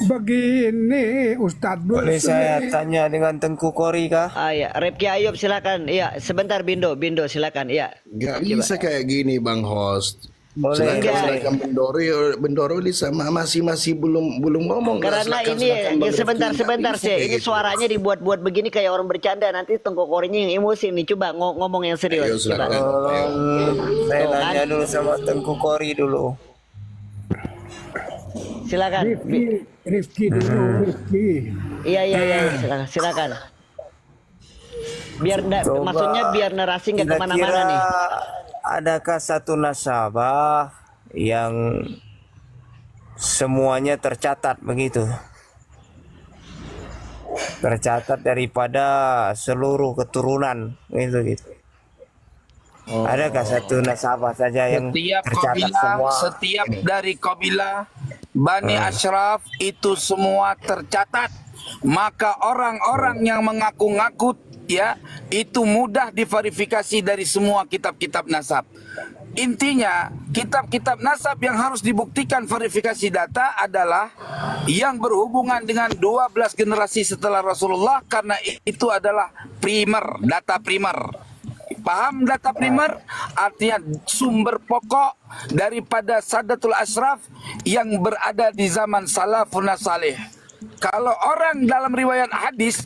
begini Ustadz Boleh saya Busri. tanya dengan Tengku Kori kah? Ya, Repki Ayub silakan. Iya, sebentar Bindo silakan. Iya. Gak Coba. bisa kayak gini Bang Host. Boleh, Silakan Bendoro ini sama masih belum ngomong. Karena ini ya, sebentar sih. Ini suaranya dibuat-buat begini kayak orang bercanda. Nanti Tengku Korinya yang emosi nih. Coba ngomong yang serius. Ayo, Coba. silakan. Saya Tuh, kan? nanya dulu sama Tengku Kori dulu. Silakan. Rifki dulu, Rifki. Iya, silakan. Coba, Maksudnya biar narasi nggak kemana-mana nih. Adakah satu nasabah yang semuanya tercatat begitu? Tercatat daripada seluruh keturunan gitu. Adakah satu nasabah saja yang Setiap tercatat kabilah, semua? setiap dari kabilah Bani Ashraf itu semua tercatat. Maka orang-orang yang mengaku-ngaku ya itu mudah diverifikasi dari semua kitab-kitab nasab. Intinya kitab-kitab nasab yang harus dibuktikan verifikasi data adalah yang berhubungan dengan 12 generasi setelah Rasulullah, karena itu adalah primer, data primer. Paham data primer? Artinya sumber pokok daripada Sadatul Ashraf yang berada di zaman salafun salih. Kalau orang dalam riwayat hadis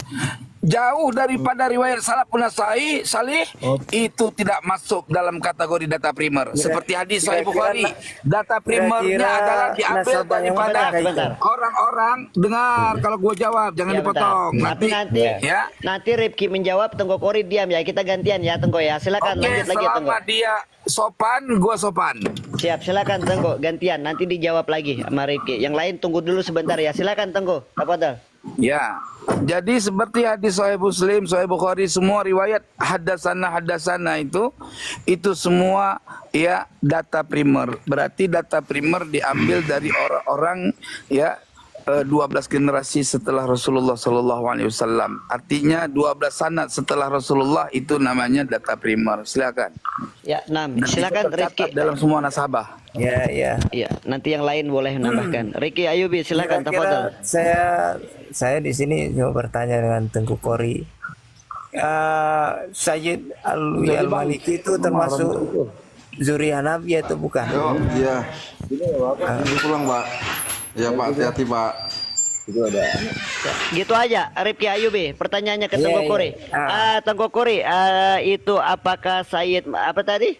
jauh daripada riwayat salafun salih, itu tidak masuk dalam kategori data primer. Seperti hadis Sahih Bukhari, data primernya adalah diambil daripada orang-orang. Dengar kalau gua jawab, jangan dipotong. Nanti Rifki menjawab, Tengku Kori diam ya. Kita gantian ya Tengku ya. Silakan lanjut lagi Tengku. Selama dia sopan, gua sopan. Siap, silakan Tengku, gantian. Nanti dijawab lagi sama Rifki. Yang lain tunggu dulu sebentar ya. Silakan Tengku. Tafadhol. Ya, jadi seperti hadis Sahih Muslim, Sahih Bukhari, semua riwayat hadasana itu semua ya data primer. Berarti data primer diambil dari orang-orang ya 12 generasi setelah Rasulullah Sallallahu Alaihi Wasallam. Artinya 12 sanad setelah Rasulullah itu namanya data primer. Silakan. Ya, silakan Rifki. Dalam semua nasabah. Ya. Iya, nanti yang lain boleh menambahkan. Rifki Ayubi silakan tafadhol. Saya di sini mau bertanya dengan Tengku Kori. Sayyid Alwi Al-Maliki itu termasuk zuriyah Nabi atau bukan? Iya. Ini pulang, Pak. Ya, Pak, hati-hati, Pak. Itu ada. Gitu aja, Rifki Ayubi. Pertanyaannya ke Tengku Kori. Tengku Kori, itu apakah Sayyid apa tadi?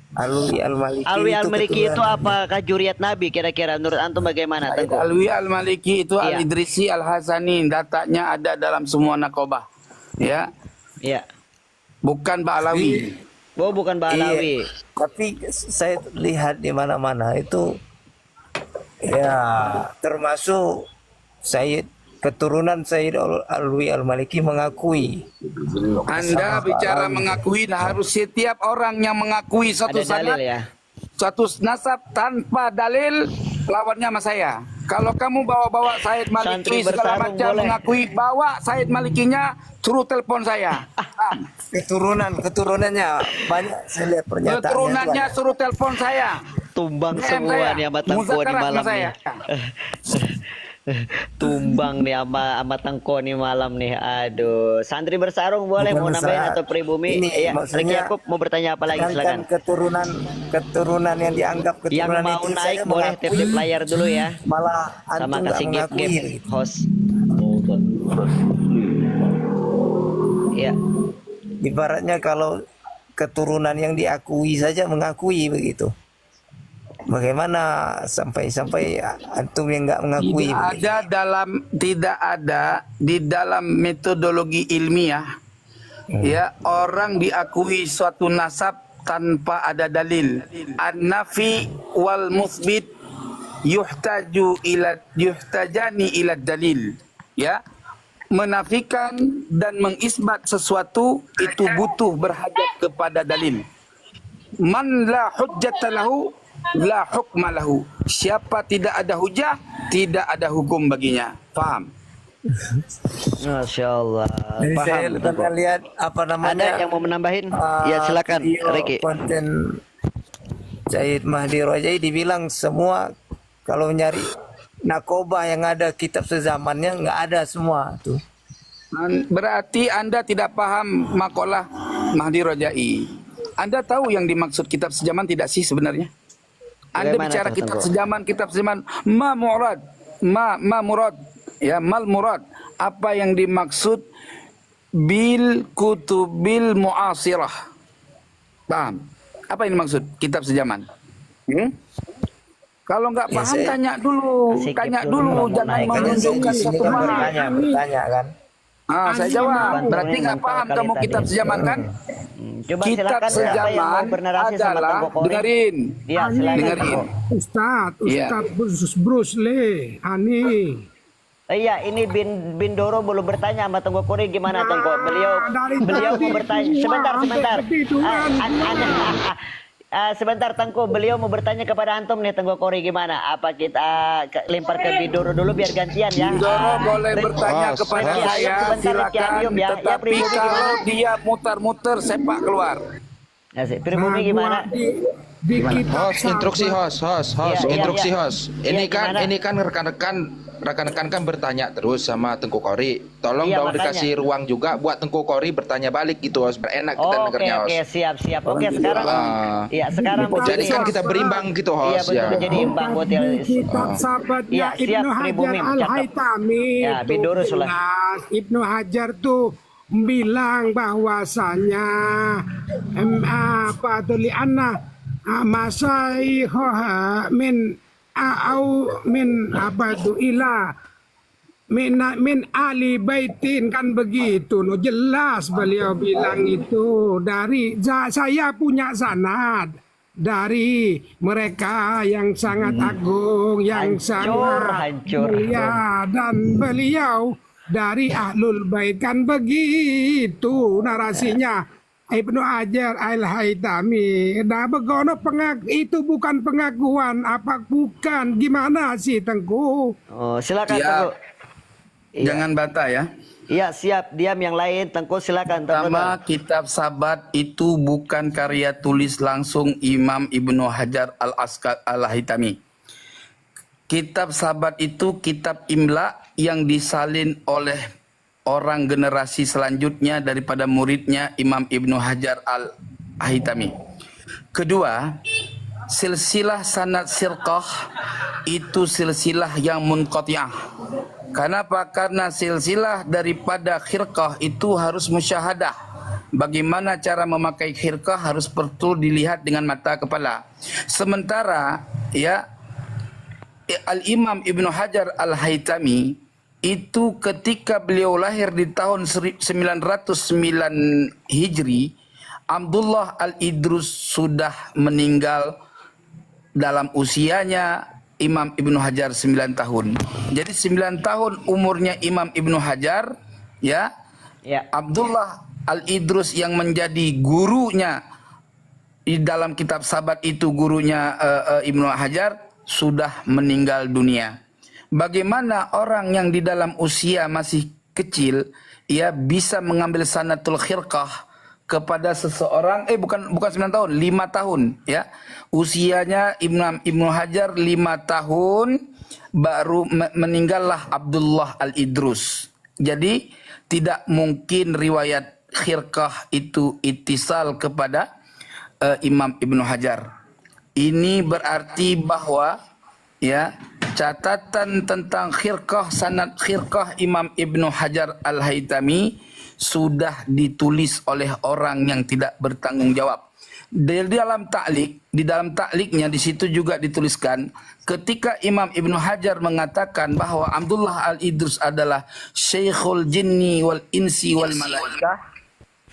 Alwi Al-Maliki. Alwi Al-Maliki itu apakah juriat Nabi kira-kira menurut antum bagaimana? Tengku? Alwi Al-Maliki itu Iya. Al-Idrisi Al-Hasani, datanya ada dalam semua nakobah. Ya. Iya. Bukan Ba'alawi. Oh, bukan Ba'alawi. Iya. Tapi saya lihat di mana-mana itu ya termasuk keturunan Sayyid Alwi Al-Maliki mengakui. Anda bicara mengakui, nah harus setiap orang yang mengakui satu Ada dalil sanad, ya. suatu nasab tanpa dalil, lawannya sama saya. Kalau kamu bawa-bawa Said Santri Maliki segala bersarung macam boleh. mengakui, bawa Said Malikinya, suruh telepon saya. Keturunannya banyak, saya lihat pernyataannya. Keturunannya suruh telepon saya. Tumbang DM semua saya. nih sama Tengku di Muzakarah malam sama nih. saya. Tumbang nih sama Tengku nih malam nih. Aduh, santri bersarung boleh Bukan mau nambahin masalah. atau pribumi? Ini Iya, maksudnya Riki Yakub mau bertanya apa lagi Kan silakan. keturunan yang dianggap Yang keturunan mau itu naik saya boleh mengakui, tip layar dulu ya. malah Sama antum nggak kasih mengakui gift gitu. host. Iya. Ibaratnya kalau keturunan yang diakui saja mengakui begitu. Bagaimana sampai antum yang nggak mengakui? Tidak ada di dalam metodologi ilmiah ya orang diakui suatu nasab tanpa ada dalil. An-nafi wal musbit yuhtajani ila dalil. Ya. Menafikan dan mengisbat sesuatu itu butuh berhajat kepada dalil. Man la hujjata lahu la hukma lahu. Siapa tidak ada hujah, tidak ada hukum baginya. Paham? Masya Allah. Jadi saya Paham. pernah lihat apa namanya? Ada yang mau menambahin? Ya silakan, Riki. Konten Said Mahdi Rojai dibilang semua kalau nyari Narkoba yang ada kitab sezamannya nggak ada semua tuh. Berarti Anda tidak paham makalah Mahdi Rojai. Anda tahu yang dimaksud kitab sejaman tidak sih sebenarnya? Anda Bagaimana bicara tuh, kitab sejaman, ma murad, ma murad, ya mal murad. Apa yang dimaksud bil kutubil muasirah? Paham? Apa yang dimaksud kitab sejaman? Kalau nggak Ya, paham saya- tanya dulu, Sikit tanya dulu dulu, mau jangan naik. menunjukkan Ini satu kan hal. bertanya kan. Saya jawab. Bantu Berarti ini nggak mental paham kali kamu tadi. kitab sejaman kan? Coba Kitab silakan siapa yang mau sejaman bernarasi sama adalah Tengku Kori. dengerin. Iya, silakan. Dengerin. Tengku. Iya. Ustadz Bruce Lee, Ani. Iya, ini Bindoro belum bertanya sama Tengku Kori gimana Tengku. Beliau dari beliau tadi mau bertanya. semua Sebentar, sampai sebentar. ketiduran. Sebentar Tengku, beliau mau bertanya kepada antum nih Tengku Kori gimana? Apa kita lempar ke Bindoro dulu biar gantian ya? Bindoro boleh bertanya Bos, kepada bos. saya, Sebentar, Rifki silakan. Ayub ya. Ya, Tetapi pribumi kalau gimana? dia muter-muter sepak keluar. Asik. Pribumi gimana? Di kitab Host, instruksi host, Iya, instruksi iya. host. Iya, gimana? Ini kan rekan-rekan kan bertanya terus sama Tengku Kori. Tolong Iya, dong makanya. dikasih ruang juga buat Tengku Kori bertanya balik gitu, host. Berenak kita Oke, dengarnya, host. oke, siap. Oke, sekarang iya, sekarang Jadi kan kita berimbang gitu, Iya, host. betul, Ya. jadi imbang buat ya. Di kitab sahabatnya Iya, siap, Ibnu Hajar pribumi, cakep. Al-Haytami Ya, itu Bindoro sulah. jelas. Ibnu Hajar tuh bilang bahwasanya apa tuh lianna masaihoha min apa tuh ila min ali baitin kan begitu no jelas beliau bilang itu dari saya punya sanad dari mereka yang sangat agung yang sangat hancur. mulia dan beliau dari ahlul bait kan begitu narasinya Ibnu Hajar Al-Haytami. Nah, begono itu bukan pengakuan apa bukan gimana sih Tengku? Oh, silakan Iya. Tengku. Iya. Jangan bata ya. Iya, siap. Diam yang lain. Tengku silakan. Tengku. Pertama, kitab Sabat itu bukan karya tulis langsung Imam Ibnu Hajar Al-Haytami. Kitab Sabat itu kitab imla yang disalin oleh orang generasi selanjutnya daripada muridnya Imam Ibnu Hajar Al-Haytami. Kedua, silsilah sanad sirqah itu silsilah yang munqati'ah. Kenapa? Karena silsilah daripada khirqah itu harus musyahadah. Bagaimana cara memakai khirqah harus betul dilihat dengan mata kepala. Sementara ya Al-Imam Ibnu Hajar Al-Haytami itu ketika beliau lahir di tahun 909 Hijri, Abdullah Al-Idrus sudah meninggal dalam usianya Imam Ibnu Hajar 9 tahun. Jadi 9 tahun umurnya Imam Ibnu Hajar, ya. Ya. Abdullah Al-Idrus yang menjadi gurunya di dalam kitab Sabat itu gurunya Ibnu Hajar sudah meninggal dunia. Bagaimana orang yang di dalam usia masih kecil ia bisa mengambil sanatul khirqah kepada seseorang bukan 9 tahun, 5 tahun ya. Usianya Ibnu Hajar 5 tahun baru meninggallah Abdullah Al-Idrus. Jadi tidak mungkin riwayat khirqah itu ittisal kepada Imam Ibnu Hajar. Ini berarti bahwa ya catatan tentang khirqah sanad khirqah Imam Ibnu Hajar Al-Haytami sudah ditulis oleh orang yang tidak bertanggung jawab. Di dalam takliknya di situ juga dituliskan ketika Imam Ibnu Hajar mengatakan bahwa Abdullah Al-Idrus adalah Syekhul Jinni wal Insi wal Malaikah,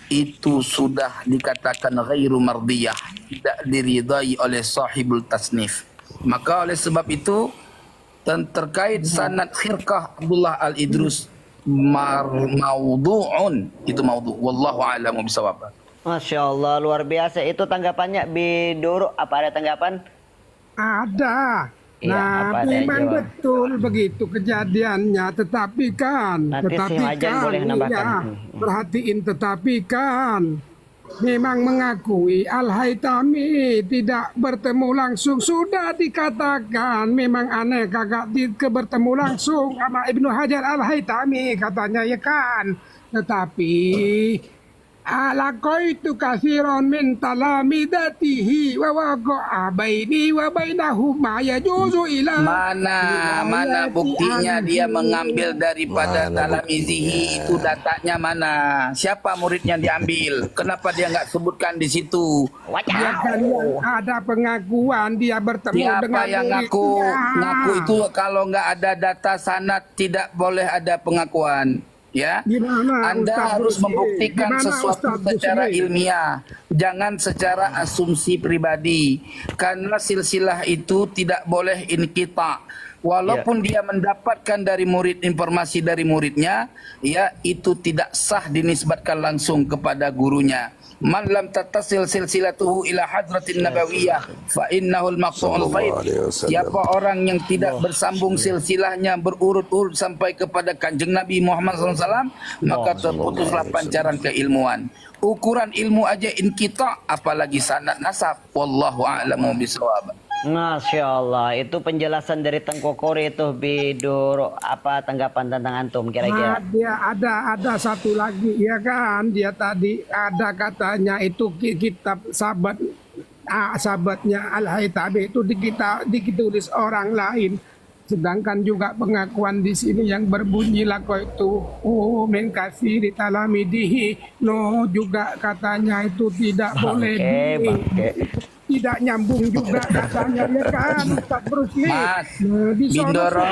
itu sudah dikatakan ghairu mardiyah, tidak diridai oleh sahibul tasnif. Maka oleh sebab itu terkait sanad khirqah Abdullah Al-Idrus maudhu'un, itu maudhu', wallahu a'lamu bisawab. Masya Allah, luar biasa. Itu tanggapannya Bindoro. Apa ada tanggapan? Ada. Iya, apa Nah, ada memang jawab? betul begitu kejadiannya. Tetapi kan, Nanti si Hajar boleh nambahkan. perhatiin. Tetapi kan, memang mengakui Al-Haytami tidak bertemu langsung. Sudah dikatakan memang aneh kagak bertemu langsung sama Ibnu Hajar Al-Haytami katanya ya kan. Tetapi alaqaitu katsiran min talamidatihi wa waqa'a baini wa bainahuma yajuzu ila Mana buktinya dia mengambil daripada talamizihi itu, datanya mana? Siapa muridnya diambil? Kenapa dia nggak sebutkan di situ? dia kan yang ada pengakuan dia bertemu Siapa dengan yang ngaku? muridnya. Ngaku itu kalau nggak ada data sanad tidak boleh ada pengakuan. Ya, Gimana, Anda Ustaz harus Rusli? membuktikan Gimana, sesuatu Ustaz secara Rusli? ilmiah, jangan secara asumsi pribadi. Karena silsilah itu tidak boleh inqita. Walaupun dia mendapatkan dari murid informasi dari muridnya, ya itu tidak sah dinisbatkan langsung kepada gurunya. Man lam tattasil silsilatuhu ila hadratin nabawiyah fa innahu al-maqtu'ul faid. Siapa orang yang tidak bersambung silsilahnya berurut-urut sampai kepada Kanjeng Nabi Muhammad SAW, maka terputuslah pancaran keilmuan. Ukuran ilmu aja inqita, apalagi sanad nasab. Wallahu a'lamu bishawab. Masya Allah, itu penjelasan dari Tengku Kori itu Bidoro. Apa tanggapan tentang antum kira-kira? Dia ada satu lagi ya kan, dia tadi ada katanya itu kitab sahabatnya Al-Haytami itu ditulis orang lain, sedangkan juga pengakuan di sini yang berbunyi itu min katsiri talamidihi no juga katanya itu tidak boleh tidak nyambung juga katanya ya kan Ustaz Rusli. Mas Bindoro,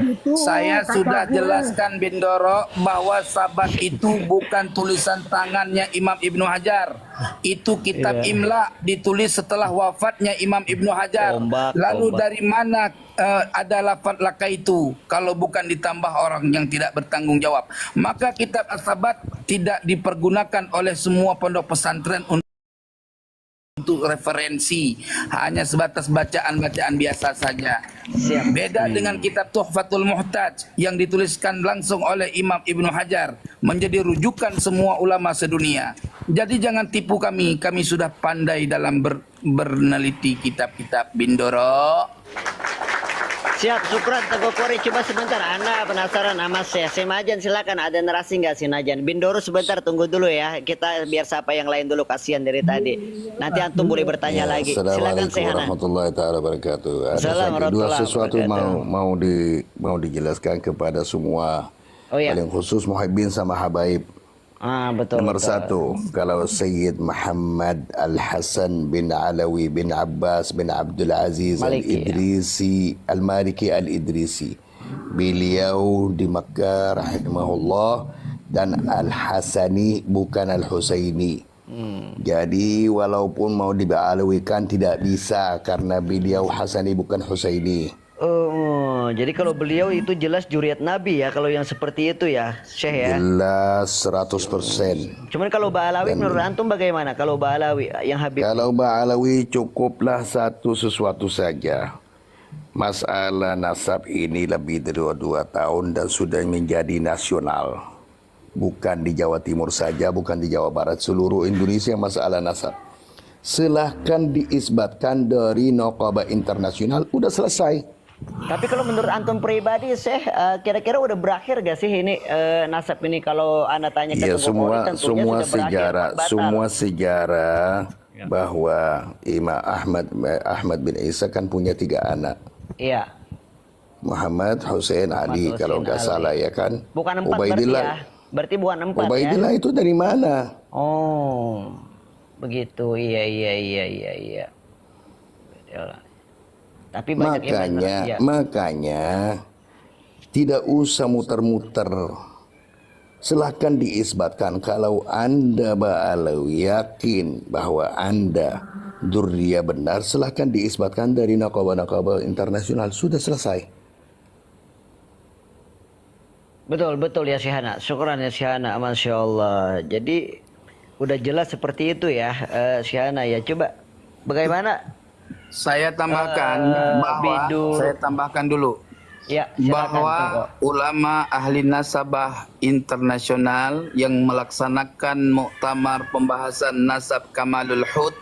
gitu, saya kata sudah gue. jelaskan Bindoro bahwa sabat itu bukan tulisan tangannya Imam Ibnu Hajar. Itu kitab imla ditulis setelah wafatnya Imam Ibnu Hajar. Lalu dari mana ada lafaz laka itu kalau bukan ditambah orang yang tidak bertanggung jawab? Maka kitab as-sabat tidak dipergunakan oleh semua pondok pesantren untuk referensi, hanya sebatas bacaan-bacaan biasa saja. Beda dengan kitab Tuhfatul Muhtaj yang dituliskan langsung oleh Imam Ibnu Hajar, menjadi rujukan semua ulama sedunia. Jadi jangan tipu kami sudah pandai dalam berneliti kitab-kitab Bindoro. Siap, syukran Tengku Kori. Coba sebentar, Anda penasaran sama saya. Semajan silakan, ada narasi nggak Sinajan? Bindoro sebentar, tunggu dulu ya. Kita biar sapa yang lain dulu, kasihan dari tadi. Nanti antum boleh bertanya lagi. Silakan Assalamualaikum Sehana. warahmatullahi taala wabarakatuh. Ada Assalamualaikum dua warahmatullahi sesuatu mau dijelaskan kepada semua. Oh ya. Paling khusus muhibbin sama habaib. Betul. Nomor betul. satu, kalau Sayyid Muhammad Al-Hasan bin Alawi bin Abbas bin Abdul Aziz Maliki, Al-Idrisi Al-Maliki Al-Idrisi, beliau di Makkah rahimahullah, dan Al-Hasani bukan Al-Husaini. Jadi walaupun mau dialawikan tidak bisa karena beliau Hasani bukan Husaini. Jadi kalau beliau itu jelas juriat Nabi ya, kalau yang seperti itu ya, Syekh ya. Jelas 100%. Cuman kalau Ba'alawi menurut antum bagaimana? Kalau Ba'alawi yang Habib. Kalau Ba'alawi cukuplah sesuatu saja. Masalah nasab ini lebih dari 2 tahun dan sudah menjadi nasional. Bukan di Jawa Timur saja, bukan di Jawa Barat, seluruh Indonesia masalah nasab. Silahkan diisbatkan dari Nuqaba Internasional, udah selesai. Tapi kalau menurut antum pribadi, Syekh, kira-kira udah berakhir gak sih ini nasab ini? Kalau Anda tanya ke Ya, Tengku Kori, tentunya semua sudah berakhir, sejarah, batal. semua sejarah bahwa Imam Ahmad bin Isa kan punya 3 anak. Iya. Muhammad, Hussein, Ali, Hussein, kalau nggak Ali. salah ya kan. Bukan 4 berarti ya? Berarti bukan 4 ya? Ubaidillah itu dari mana? Oh, begitu. Iya. Yalah. Tapi banyak Makanya tidak usah muter-muter. Silahkan diisbatkan kalau Anda Ba'alawi yakin bahwa Anda Durriyah benar, silahkan diisbatkan dari Nuqaba Internasional. Sudah selesai. Betul ya Syahana. Syukran ya Syahana. Masya Allah. Jadi udah jelas seperti itu ya Syahana ya. Coba bagaimana? Saya tambahkan Bidu. saya tambahkan dulu. Ya, silakan, bahwa Tengko. ulama ahli nasabah internasional yang melaksanakan muktamar pembahasan nasab Kamalul Hud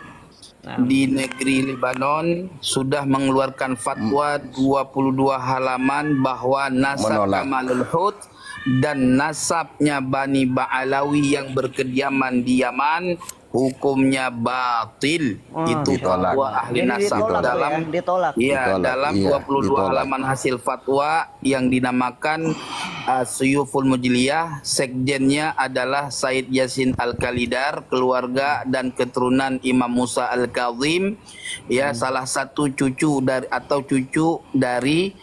di negeri Lebanon sudah mengeluarkan fatwa 22 halaman bahwa nasab Menolak. Kamalul Hud dan nasabnya Bani Ba'alawi yang berkediaman di Yaman hukumnya batil. Itu ditolak. fatwa ahli Jadi nasab ditolak, Bu, dalam ya? Ditolak. Iya, Ditolak, dalam iya, 22 ditolak. halaman hasil fatwa yang dinamakan Suyuful Mujliyah, sekjennya adalah Said Yasin Al-Khalidar, keluarga dan keturunan Imam Musa Al-Kazim, ya salah satu cucu dari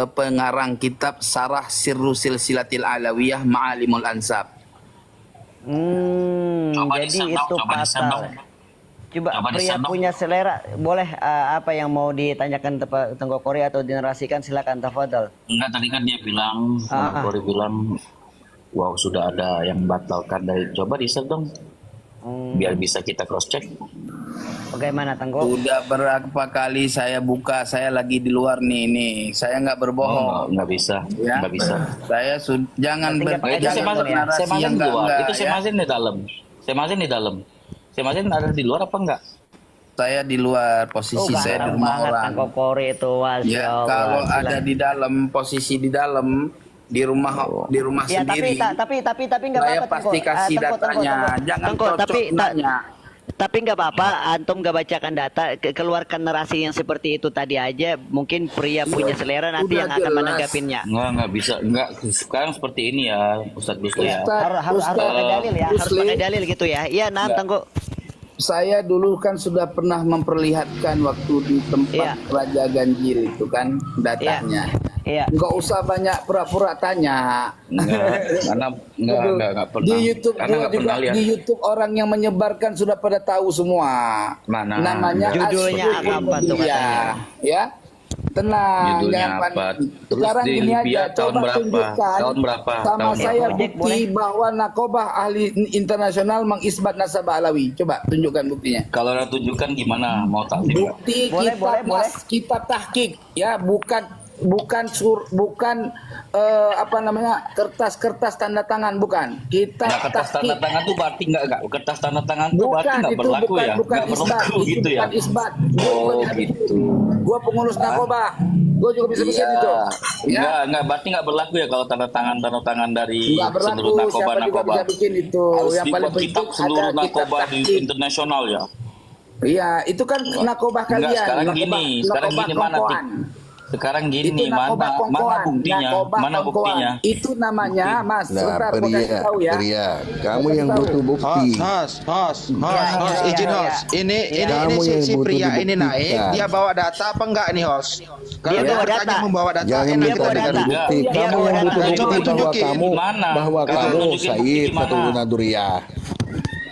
pengarang kitab Sarah Sirru Silsilatil Alawiyah Ma'alimul Ansab. Jadi itu fatal. Coba pria punya selera, boleh apa yang mau ditanyakan Tengko Kori atau dinarasikan, silakan tafadhal. Enggak, tadi kan dia bilang, Kori bilang, wow sudah ada yang batalkan dari, coba riset dong, biar bisa kita cross check. Bagaimana Tengko? Udah berapa kali saya buka, saya lagi di luar nih, saya nggak berbohong. Nggak bisa, Ya. nggak bisa. Saya jangan Berarti Itu jangan bernarasi saya yang di luar, enggak, itu saya ya. masih di dalam. Saya masih ada di luar apa enggak? Saya di luar, posisi saya di rumah orang. Tengko Kori itu, Masya Ya, Allah. kalau Silakan. ada di dalam, posisi di dalam di rumah Ya, sendiri. tapi nggak Saya apa-apa, pasti Tengko. kasih Tengko, datanya. Jangan Tengko, cocok nanya. tapi nggak apa-apa, antum nggak bacakan data, keluarkan narasi yang seperti itu tadi aja. Mungkin pria punya selera nanti udah yang akan jelas. menanggapinya. Nggak bisa, nggak. Sekarang seperti ini ya, Ustadz Gusli ya. Harus pakai dalil ya, harus Muslim, pakai dalil gitu ya. Iya, nah, Tengko. saya dulu kan sudah pernah memperlihatkan waktu di tempat Iya. Raja Ganjil itu kan datanya. Iya. Nggak usah banyak pura-pura tanya. Karena nggak pernah. Di YouTube Karena gua nggak juga, pernah lihat. di YouTube orang yang menyebarkan sudah pada tahu semua. Mana? Namanya Judulnya Asrul apa tuh Mulia. katanya? Ya. Tenang, Judulnya jangan apa? panik. Terus Sekarang di gini aja, Libya tahun coba berapa? tunjukkan Tahun berapa? sama Tahun saya berapa? bukti bahwa Nakobah ahli internasional mengisbat nasabah Alawi. Coba tunjukkan buktinya. Kalau ada tunjukkan gimana? Mau taklim nggak? Bukti Boleh, boleh. kitab tahqiq ya, bukan apa namanya, kertas-kertas tanda tangan, bukan. Kitab Nah, kertas tanda tahqiq. tangan tuh berarti nggak kertas tanda tangan tuh berarti Bukan, nggak itu berlaku ya? bukan Nggak isbat, berlaku itu gitu ya? bukan isbat. Oh gitu. Gua pengurus Nakobah, gua juga bisa bikin itu. Ya, Nggak berarti nggak berlaku ya kalau tanda tangan dari nggak berlaku. seluruh Siapa juga narkoba. bisa bikin itu. Harus Yang paling dibuat kitab penting seluruh ada kitab narkoba di tahqiq. internasional ya. Iya, itu kan Nakobah Enggak, kalian. sekarang Nakobah- gini, sekarang Nakobah gini mana Kongkoan. sekarang Itu gini Nakobah mana Kongkoan. buktinya? Nakobah Mana Kongkoan. buktinya? Itu namanya, Mas. Nah, Sebentar, gua kasih tahu ya. Pria, kamu yang butuh bukti. Host, iya, izin iya, host. iya. Ini Kamu si yang butuh pria ini dibuktikan. naik, dia bawa data apa enggak nih host? Kalau Dia dia bawa bertanya data. membawa data, Jangan enak minta kita dengar data. bukti. Dia Kamu bawa yang data. butuh Coba bukti bahwa tunjukin. kamu Gimana? bahwa Kalau kamu tunjukin bukti Said gimana? keturunan Duriyah.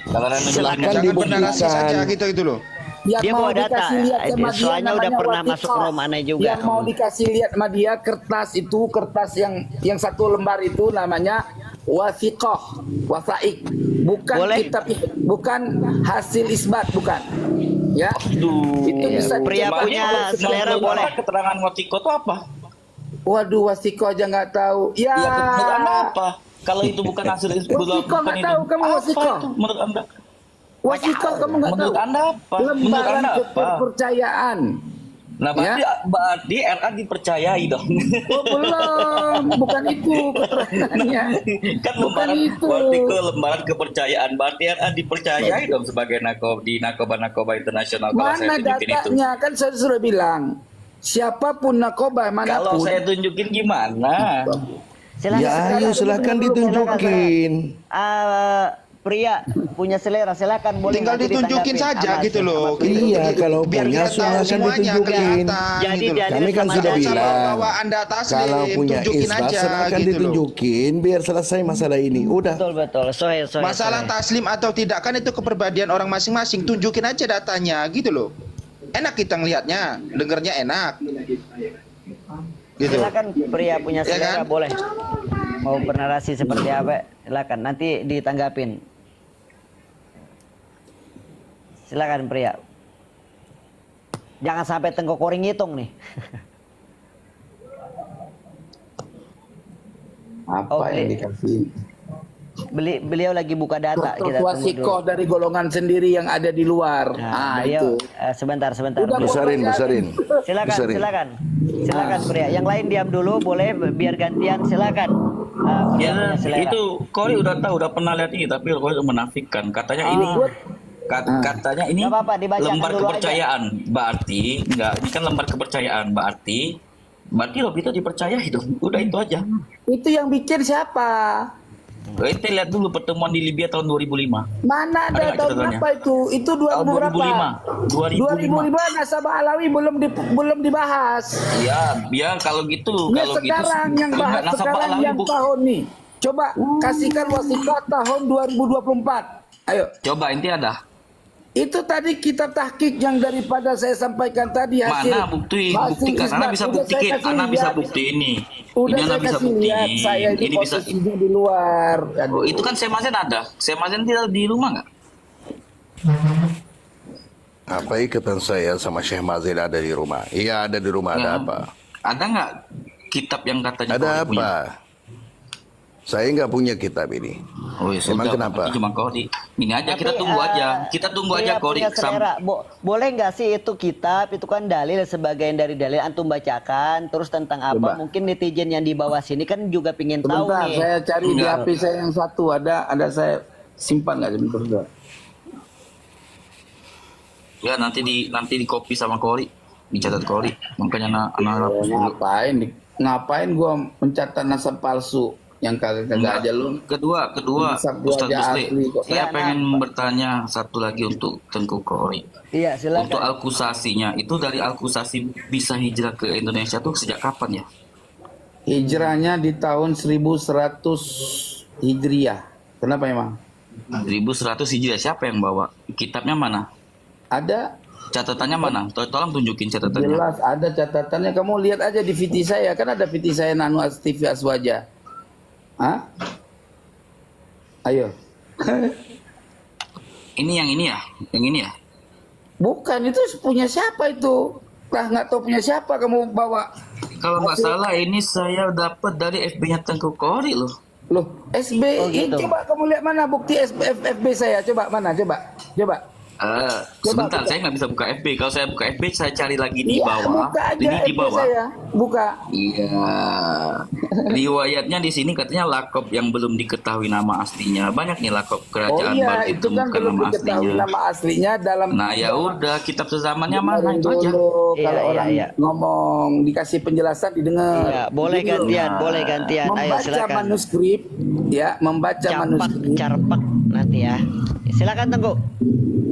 Kalau ada Silakan Jangan bernarasi dibuktikan. saja gitu loh. Yang Dia mau bawa data. dikasih lihat sama dia Soalnya udah namanya pernah wasiqah. masuk Romana juga. Yang mau dikasih lihat sama dia kertas itu, kertas yang satu lembar itu namanya wasiqah, wasaik. Bukan Boleh. kitab, bukan hasil isbat, bukan. Ya. Itu bisa Pria dicoba. punya selera boleh. Keterangan watiko itu apa? Waduh, wasiqah aja nggak tahu. Ya. Ya menurut Anda apa? Kalau itu bukan hasil Wasiko nggak tahu, kamu wasiko. Apa itu menurut Anda? Wasiqah kamu nggak tahu. Menurut Anda apa? Menurut Lembaran Anda apa? kepercayaan. Nah, berarti RA dipercayai dong. Oh, belum, bukan itu keterangannya. Kan Bukan lembaran itu. artikel lembaran kepercayaan berarti RA dipercayai dong sebagai narkoba internasional. Kalau saya Mana tunjukin itu. datanya? Kan saya sudah bilang, siapapun narkoba Kalau manapun. saya tunjukin gimana? Silakan. Ya ayo silakan ditunjukin. Pria punya selera, silakan boleh. Tinggal nanti ditunjukin ditanggapin. saja Amat, gitu loh. amat. Iya, kalau biar punya kita tahu silakan semuanya ditunjukin. kelihatan Jadi gitu loh. dalil Kami kan sama sudah dalil. Jangan bilang, bawa anda taslim, kalau punya tunjukin isbat aja silakan gitu loh. ditunjukin biar selesai masalah ini. Udah. Betul. Sohe. Masalah taslim atau tidak kan itu kepribadian orang masing-masing. Tunjukin aja datanya gitu loh. Enak kita ngelihatnya, dengernya enak. Gitu. Silakan pria punya Ya selera kan? boleh. Mau bernarasi seperti apa? Silakan nanti ditanggapin. Silakan pria. Jangan sampai Tengko Kori ngitung nih. Apa yang dikasih? Beliau lagi buka data. Kita tunggu dulu. Wasikoh dari golongan sendiri yang ada di luar. Beliau, Itu. sebentar. Besarin. Silakan pria. Yang lain diam dulu, boleh biar gantian. Silakan. Ya, selera. itu Kori udah tahu, udah pernah lihat ini, tapi Kori menafikan. Katanya ini katanya ini Nggak apa-apa, dibacakan lembar dulu kepercayaan. Berarti enggak, ini kan lembar kepercayaan. Berarti Robito dipercayai dong. Udah itu aja. Itu yang bikin siapa? Kita lihat dulu pertemuan di Libya tahun 2005. Mana ada nggak tahun catatannya? berapa itu? Itu 2000 Tahun berapa? 2005. 2005 nasabah Alawi belum dibahas. Ya kalau gitu, Ya kalau sekarang gitu yang bahas nasabah sekarang Alawi, yang tahun nih. Coba kasihkan wasikoh tahun 2024. Ayo. Coba inti ada. Itu tadi kitab tahqiq yang daripada saya sampaikan tadi hasil. Mana bukti kan? Ana bisa Udah buktikan, saya kasih Ana bisa lihat. bukti ini. Udah Ini Ana saya bisa kasih bukti. lihat saya ini Ini bisa. posisinya di luar. Oh, itu kan Semazen ada. Semazen tidak di rumah nggak? Apa ikatan saya sama Syekh Mazen ada di rumah? Iya, ada di rumah. Ada Ya. apa? Ada nggak kitab yang katanya Ada Kori apa? punya? Saya nggak punya kitab ini. Oh, ya Emang sudah, kenapa? berarti cuma Kori. Ini aja Tapi, kita tunggu aja. Kita tunggu aja Kori. punya selera. Boleh nggak sih itu kitab, itu kan dalil, sebagian dari dalil antum bacakan, terus tentang apa? Coba. Mungkin netizen yang di bawah sini kan juga pingin tahu Sebentar, nih. saya cari di Enggak. HP saya yang satu ada saya simpan nggak sebentar. Ya nanti di copy sama Kori, dicatat Kori. Makanya anak Ngapain gua mencatat nasab palsu yang kagak aja lu. Kedua Nasab gua Ustadz aja Musli, asli kok. saya Ya, pengen bertanya satu lagi untuk Tengku Kori. Iya, Untuk silakan. Al-Kusasinya, itu dari Al-Kusasi bisa hijrah ke Indonesia tuh sejak kapan ya? Hijrahnya di tahun 1100 Hijriah. Kenapa emang? 1100 Hijriah, siapa yang bawa? Kitabnya mana? Ada Catatannya mana? Tolong tunjukin catatannya. jelas ada catatannya. Kamu lihat aja di VT saya, kan ada VT saya Nanu TV Aswaja. Hah? Ayo. Ini yang ini ya? Yang ini ya? Bukan, itu punya siapa itu? Lah nggak tahu punya siapa kamu bawa. Kalau nggak salah ini saya dapat dari FB-nya Tengku Kori loh. Loh, SB. Oh, gitu. Coba kamu lihat mana bukti FB saya. Coba mana? Coba. Sebentar, buka. saya nggak bisa buka FB. Kalau saya buka FB, saya cari lagi di Iya, bawah. buka aja Ini di FB bawah. saya. Buka. Iya. Riwayatnya di sini katanya lakop yang belum diketahui nama aslinya. Banyak nih lakop Oh kerajaan iya, baru itu kan ditemukan belum nama diketahui aslinya. nama aslinya dalam. Nah ya udah, kitab sezamannya mana Dengerin itu aja. dulu, Iya, kalau iya, orang iya. ngomong dikasih penjelasan didengar. Iya, boleh Gitu. gantian, boleh gantian. Ayo Membaca silakan. manuskrip, ya, membaca manuskrip. Carpak nanti ya. Silakan Tengku.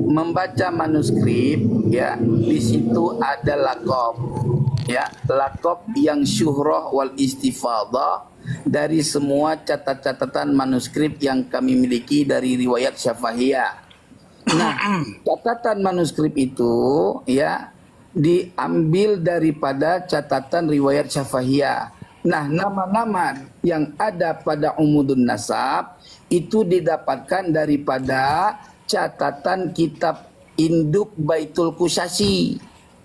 Membaca manuskrip, ya, di situ ada lakop, ya, lakop yang syuhrah wal istifadah dari semua catatan manuskrip yang kami miliki dari riwayat Syafahiyah. Nah, catatan manuskrip itu, ya, diambil daripada catatan riwayat Syafahiyah. Nah, nama-nama yang ada pada Umudun Nasab itu didapatkan daripada catatan kitab Induk Baitul Kusasi.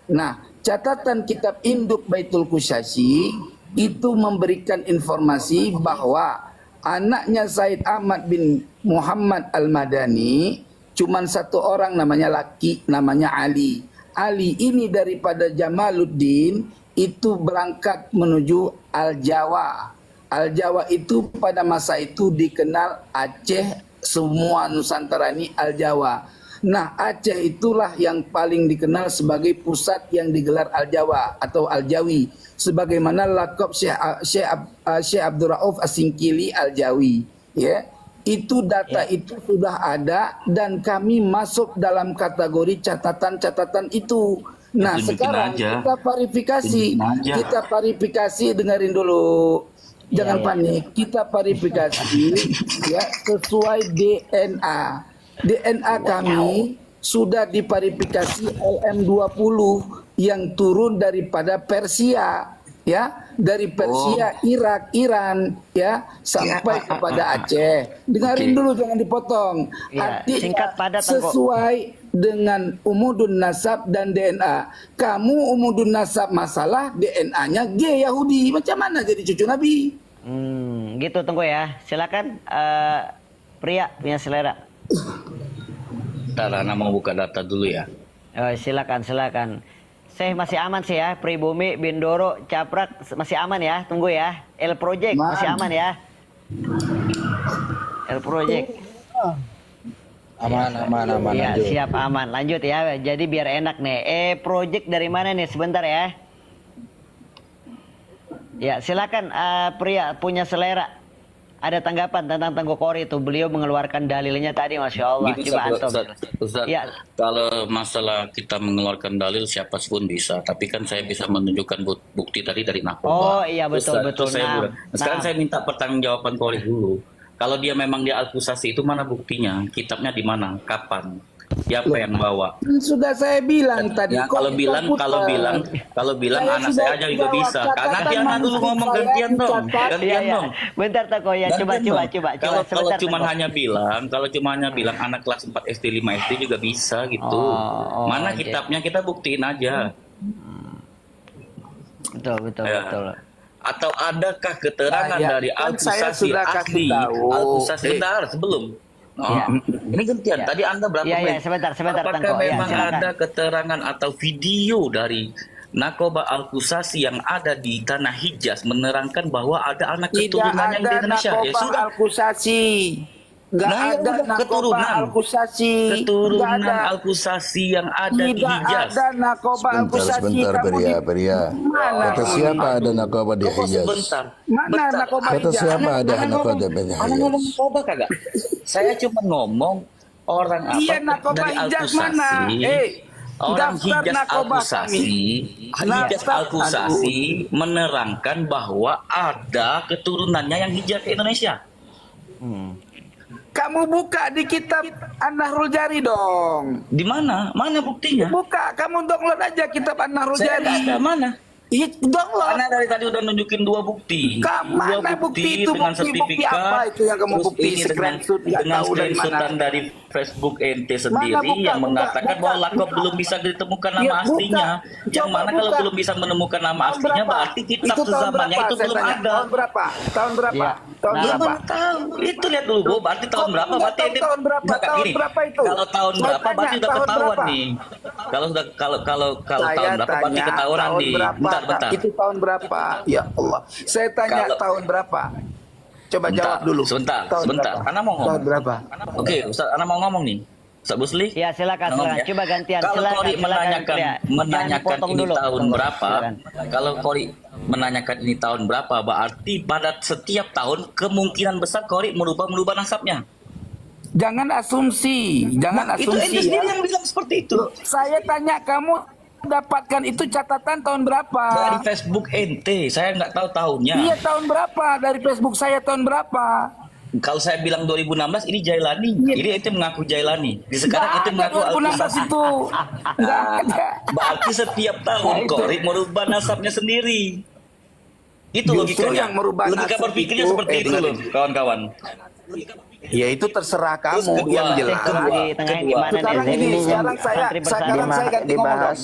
Nah, catatan kitab Induk Baitul Kusasi itu memberikan informasi bahwa anaknya Said Ahmad bin Muhammad Al-Madani cuman satu orang namanya laki, namanya Ali. Ali ini daripada Jamaluddin itu berangkat menuju Al-Jawa. Al-Jawa itu pada masa itu dikenal Aceh, semua Nusantara ini Al-Jawa. Nah, Aceh itulah yang paling dikenal sebagai pusat yang digelar Al-Jawa atau Al-Jawi. Sebagaimana lakop Syekh Abdul Rauf As-Singkili Al-Jawi. Ya, itu data itu sudah ada dan kami masuk dalam kategori catatan-catatan itu. Nah, Tunjukin sekarang aja. kita verifikasi. Tunjukin aja. Kita verifikasi, dengerin dulu. Jangan panik, kita verifikasi ya sesuai DNA. DNA kami sudah diverifikasi LM20 yang turun daripada Persia, ya, dari Persia, Irak, Iran, ya, sampai kepada Aceh. Dengarin dulu, jangan dipotong. Ya, Artinya singkat padat, Tengku. sesuai dengan Umudun Nasab dan DNA. Kamu Umudun Nasab masalah, DNA-nya G Yahudi. Macam mana jadi cucu Nabi? gitu tunggu ya. Silakan pria punya selera. Ntar Ana mau buka data dulu ya. Oh, silakan. Saya masih aman sih ya. Pribumi, Bindoro, Caprak masih aman ya. Tunggu ya. El Project masih aman ya. El Project. Aman. Ya, lanjut. siap aman. Lanjut ya. Jadi biar enak nih. Project dari mana nih? Sebentar ya. Ya, silakan pria punya selera. Ada tanggapan tentang Tengku Kori itu? Beliau mengeluarkan dalilnya tadi, Masya Allah. Gitu, Coba antum. Ustaz, Ya. kalau masalah kita mengeluarkan dalil siapa pun bisa, tapi kan saya bisa menunjukkan bukti tadi dari Oh narkoba. iya, betul. Sekarang saya minta pertanggungjawaban Kori dulu. Kalau dia memang dia akusasi itu mana buktinya? Kitabnya di mana? Kapan? Siapa yang bawa? Sudah saya bilang tadi. Ya, kalau bilang anak saya aja juga bisa. Karena nanti anak dulu ngomong gantian dong. Gantian dong. Bentar Teko ya, coba. Kalau Sebentar, cuma Teko. hanya bilang anak kelas 4 SD 5 SD juga bisa gitu. Mana oke. kitabnya kita buktiin aja. Betul. Ya. Atau adakah keterangan dari kan saya akusasi sudah kasih asli? tahu. Akusasi bentar sebelum. Ya. Ini gantian. Tadi Anda berapa Ya, menit? sebentar Apakah Tengku. Ya, memang silakan. ada keterangan atau video dari Nakoba Alkusasi yang ada di tanah Hijaz menerangkan bahwa ada anak Tidak keturunannya ada di Indonesia? Ya Nakoba sudah. Alkusasi. Nggak Nah, ya ada udah, Nakoba keturunan. Alkusasi. Nggak Keturunan ada. Alkusasi yang ada di Tidak Hijaz. ada Nakoba Alkusasi. Sebentar, Pria. Mana? Kata siapa ada nakoba di Kok Hijaz? sebentar? Mana Nakoba Kata Hijaz? siapa ada nakoba di Anda Hijaz? ngomong nakoba kagak? Saya cuma ngomong orang apa Iya, Nakoba dari Hijaz Alkusasi. mana? Orang daftar Hijaz Nakoba Alkusasi, Hijaz Daftar- Alkusasi menerangkan bahwa ada keturunannya yang hijrah ke Indonesia. Kamu buka di kitab An-Nahrul Jari dong. Di mana? Mana buktinya? Buka, kamu download aja kitab An-Nahrul Saya Jari. nggak ada mana. Download. Karena dari tadi udah nunjukin 2 bukti. Mana bukti itu? dengan Bukti sertifikat. apa itu yang kamu terus bukti? ini Screenshot, nggak dengan tahu dari mana. screenshotan dari Facebook ente sendiri Buka, yang mengatakan buka. bahwa Lakob belum bisa ditemukan nama Ya, buka. aslinya. Yang Coba mana kalau buka. belum bisa menemukan nama Tahun aslinya berapa? berarti kitab Itu tahun sezamannya berapa, itu saya belum tanya? ada. Tahun berapa? Tahun berapa? Ya. Tahun Nah, Ya berapa? mana tahu. Itu lihat dulu, Bo. Berarti tahun Kok berapa? nggak Berarti tahu ente tahun berapa? Nggak, Tahun gini. berapa itu? Kalau tahun Saya berapa tanya, berarti udah tahun ketahuan berapa? nih. Kalau Saya tahun berapa berarti tanya ketahuan tahun nih. berapa? Bentar. Itu tahun berapa? Ya Allah. Saya tanya Kalau- tahun berapa? Coba Bentar, jawab dulu. sebentar. Berapa? Ana mau ngomong. Tahun berapa? Oke, Ustaz, Ana mau ngomong nih. Ustaz Busli? Ya, silakan. Ngomong ya. Coba gantian. Kalau Silakan, Kori silakan, menanyakan Pria. Jangan dipotong ini dulu. tahun Tunggu, berapa? silakan. Kalau Kori menanyakan ini tahun berapa, berarti pada setiap tahun kemungkinan besar Kori merubah nasabnya. Jangan asumsi, jangan Itu ente asumsi. sendiri Ya. yang bilang seperti itu. Saya tanya kamu dapatkan itu catatan tahun berapa? Dari Facebook ente, saya nggak tahu tahunnya. Iya tahun berapa? Dari Facebook saya tahun berapa? Kalau saya bilang 2016 ini Jailani, Iya. ini ente mengaku Jailani. Di sekarang ente Nggak mengaku ada 2016 Alkusasi. itu. Nggak ada. Berarti setiap tahun Kori merubah nasabnya sendiri. Itu Justru logikanya. yang merubah Logika nasab berpikirnya itu, seperti itu dengerin. loh, kawan-kawan. Ya itu terserah Terus kamu kedua, yang jelas. Di tengahnya gimana nih? Sekarang ini, Ini sekarang saya santri bersama. ganti ngomong dong.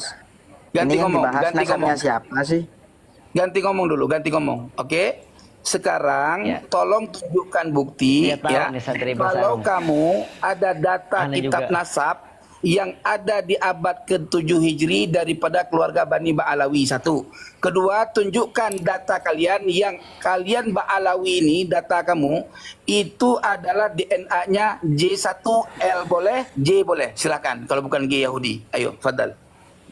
Ganti ngomong, ganti ngomong. siapa sih? Ganti ngomong dulu, ganti ngomong. Oke? Sekarang Ya. tolong tunjukkan bukti Iya, tahu ya. nih santri Kalau bersama. kamu ada data Aneh kitab juga. nasab yang ada di abad ke-7 Hijri daripada keluarga Bani Ba'alawi, satu. Kedua, tunjukkan data kalian yang kalian Ba'alawi ini, data kamu itu adalah DNA-nya J1L boleh, J boleh. Silakan kalau bukan G Yahudi. Ayo, fadal.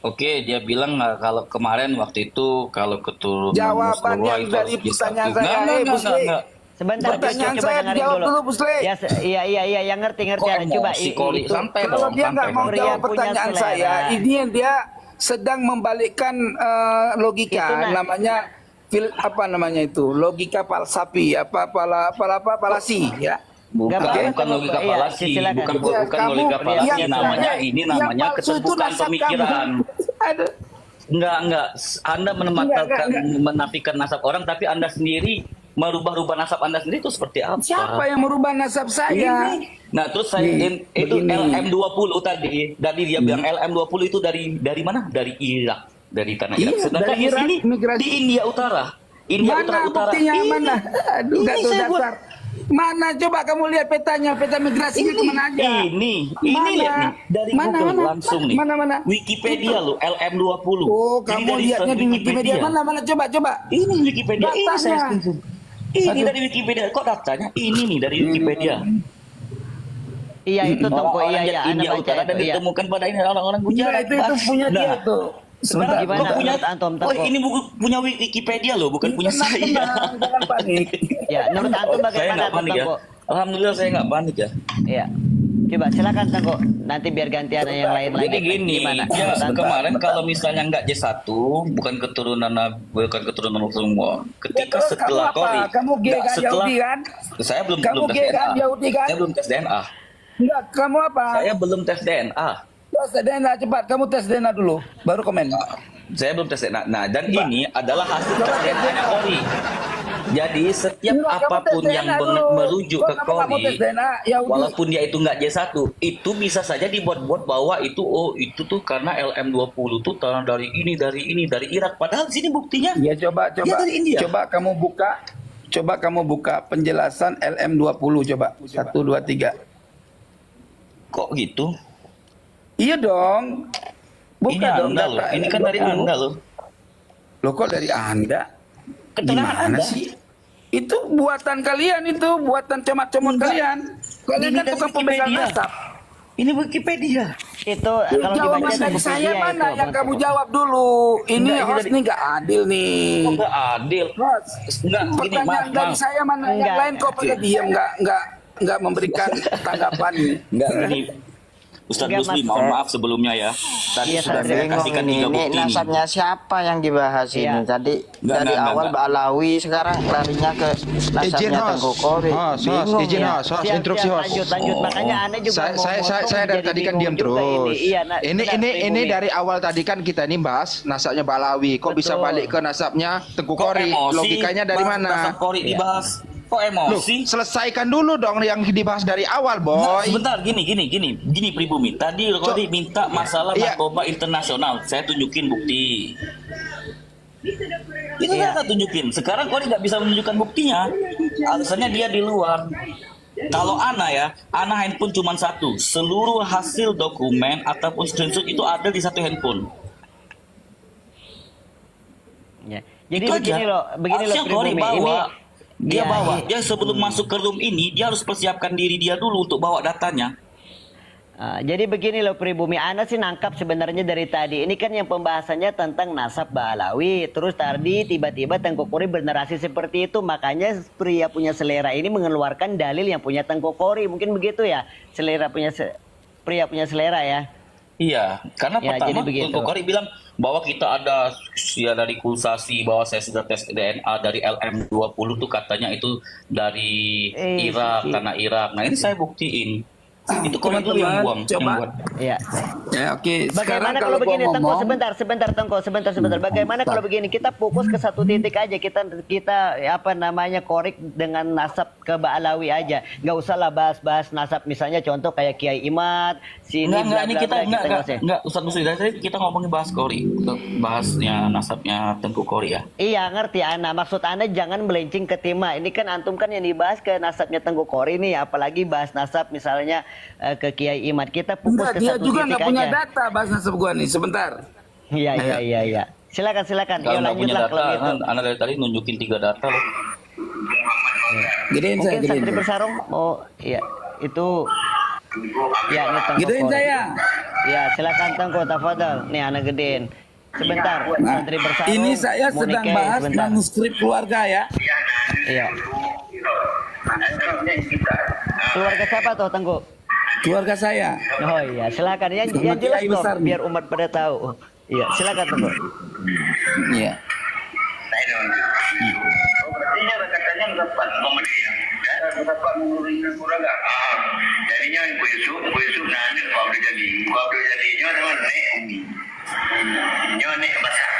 Oke, dia bilang kalau kemarin waktu itu kalau keturunan Jawaban Rasulullah yang itu dari harus pertanyaan J1. saya, Busli. Sebentar, Pertanyaan coba saya dengerin dijawab dulu, Busli. Ya, iya, yang ngerti. Kok Ada. Coba emosi, Kori? itu. Sampai Kalau dong, dia sampai nggak mau dong. Pria jawab punya pertanyaan selera. saya, ini yang dia sedang membalikkan logika, Itu, nah. namanya apa namanya itu, logika falsafi, falasi, ya. Bukan, Nggak apa-apa, bukan logika iya, falasi, silakan. bukan Ya, bukan kamu logika falasi, yang namanya selera. ini yang namanya palsu itu keterbukaan nasab pemikiran. kamu. Aduh. Enggak. Anda Enggak. menafikan nasab orang, tapi Anda sendiri merubah-rubah nasab Anda sendiri itu seperti apa? Siapa yang merubah nasab saya? Nah, terus saya Nih, itu begini. LM20 tadi dia bilang LM20 itu dari mana? Dari Irak, dari tanah Irak. Iya, Sedangkan dari di Irak, sini migrasi. di India Utara. India Mana utara-utara. buktinya Ini. mana? Aduh, Ini gak tahu saya buat. dasar. Mana coba kamu lihat petanya, peta migrasinya kemana aja? Ini Mana? lihat nih dari Mana, Google mana? langsung nih. Mana? Wikipedia lo LM20. Oh, Ini kamu dari lihatnya di Wikipedia. Mana coba. Ini Wikipedia. Ini saya Datanya. screenshot. Ini dari Wikipedia. Kok datanya? Ini nih dari Wikipedia. Iya itu Tengku, Orang-orang iya India Anda baca Utara dan itu, iya. ditemukan pada ini orang-orang Enggak, Gujarat. itu punya dia Nah, tuh. sekarang Gimana kok punya menurut Antum, Oh, Tengku? ini buku punya Wikipedia loh, bukan punya saya. Jangan panik. Ya, menurut Antum Saya bagaimana nggak tuh panik ya. Tengku? Alhamdulillah saya nggak panik ya. Iya. Coba silakan Tengku. Nanti biar gantian yang lain lagi. Jadi gini, Gimana? ya Menurut Antum? kemarin kalau misalnya nggak J1, bukan keturunan semua. Ketika Ya, terus setelah kamu apa? Kori, Kamu gay nggak, kan, setelah Yahudi kan? saya belum Kamu tes gay kan, DNA. Yahudi kan? Saya belum tes DNA. Enggak, kamu apa? Saya belum tes DNA. Tes DNA cepat, kamu tes DNA dulu, baru komen. Saya belum tes DNA. Nah, dan ini adalah hasil tes DNA-nya Kori. Jadi setiap Enggak, kamu apapun tes yang DNA dulu. merujuk ke Kenapa kamu tes Kori, DNA, Yahudi? walaupun dia itu nggak J1, itu bisa saja dibuat-buat bahwa itu itu tuh karena LM20 tuh dari Irak. Padahal di sini buktinya Ya coba dia dari India. coba kamu buka penjelasan LM20 coba. 1 2 3. Kok gitu? Iya dong. Ini Anda loh. Ini kan dari Anda loh. Loh kok dari Anda? Keterangan Gimana Anda. sih? Itu buatan kalian itu, buatan comot-comot kalian. Kalian Ini kan dari tukang pembesaran Wikipedia. nasab. Ini Wikipedia. Itu kalau Jawaban dibaca dari tuh saya Wikipedia mana itu, yang Bang kamu Tengku. jawab dulu. Ini Enggak, ini host dari- nih nggak adil nih. Kok nggak adil? Host, Enggak, gini, pertanyaan dari maaf. saya mana yang Enggak. lain kok pada diam nggak memberikan tanggapan nih. Enggak gini. Ustaz Enggak, Muslim, Mas. mohon maaf sebelumnya ya. Tadi Iya, sudah saya saya bingung kasihkan ini 3 bukti ini. nasabnya siapa yang dibahas Iya. ini tadi Enggak, dari enggak, awal enggak. Ba'alawi sekarang larinya ke nasabnya Tengku Kori. izin Ya, host, siap, instruksi siap, host. lanjut. Makanya aneh juga Saya, mau saya, saya, motong saya dari jadi tadi kan bingung diam juga terus. Iya, nah, ini benar, ini Pribumi. dari awal tadi kan kita ini bahas nasabnya Balawi. Kok bisa Betul. balik ke nasabnya Tengku Kok Kori? emosi? Logikanya dari Bahas mana? nasab Kori Iya. dibahas. Kok Loh, emosi? selesaikan dulu dong yang dibahas dari awal, Nah, boy. sebentar, gini Pribumi. Tadi Kori minta masalah Iya. narkoba internasional. Saya tunjukin bukti. Itu Iya. saya tunjukin. Sekarang Kori nggak bisa menunjukkan buktinya. Alasannya dia di luar. Kalau Ana handphone cuma satu. Seluruh hasil dokumen ataupun screenshot itu ada di satu handphone. Ya. Jadi Itu begini aja. loh Harusnya Kori Pribumi. bawa. Ini Dia ya, bawa. iya. Dia sebelum masuk ke room ini, dia harus persiapkan diri dia dulu untuk bawa datanya. Jadi begini loh Pribumi, Ana sih nangkap sebenarnya dari tadi. Ini kan yang pembahasannya tentang nasab Ba'alawi. Terus tadi tiba-tiba Tengku Kori bernarasi seperti itu. Makanya pria punya selera ini mengeluarkan dalil yang punya Tengku Kori. Mungkin begitu ya, pria punya selera ya. Iya, karena Ya, pertama jadi begitu. Tengku Kori bilang bahwa kita ada dari kulsasi, bahwa saya sudah tes DNA dari LM20 tuh katanya itu dari Irak, sih. tanah Irak. Nah ini saya buktiin. Itu Kori dulu yang buang. Coba. yang buat. Iya. Ya oke. Sekarang Bagaimana kalau kalau begini, gua Tengku, ngomong, sebentar, Tengku, sebentar. Bagaimana kalau begini, kita fokus ke satu titik aja, kita korek dengan nasab ke Ba'alawi aja, nggak usah lah bahas nasab, misalnya contoh kayak Kiai Imad, sini Enggak, ini kita nggak usah. enggak Ustaz Muslim, dari tadi kita ngomongin bahas Kori, bahasnya nasabnya Tengku Kori ya. Iya ngerti Ana, maksud Anda jangan melenceng ke tema. Ini kan antum kan yang dibahas ke nasabnya Tengku Kori nih, apalagi bahas nasab misalnya ke Kiai Imad. Kita fokus enggak, ke dia satu juga titik nggak punya aja. data bahas nasab gua nih. Sebentar. Iya. Silakan. Kalau Yuk nggak punya lanjutlah data, kalau gitu. Anda dari tadi nunjukin 3 data loh. Gedein saya, Mungkin gedein. santri bersarung mau iya itu ya ini Tengku Gedein Kori. saya. Ya silakan Tengku, tafadhol. Nih anak gedein. Sebentar, Nah, santri bersarung. ini saya mau sedang nikah, bahas sebentar. manuskrip keluarga ya. Iya. Keluarga siapa tuh Tengku? Keluarga saya. Oh iya, silakan yang Sama jelas Kiai dong, besar nih. biar umat pada tahu. Iya, silakan Tengku. Iya. Katanya dapat pemberian, dapat mengurangi kurangnya. Jadinya besok nanti kau jadinya dengan nek besar.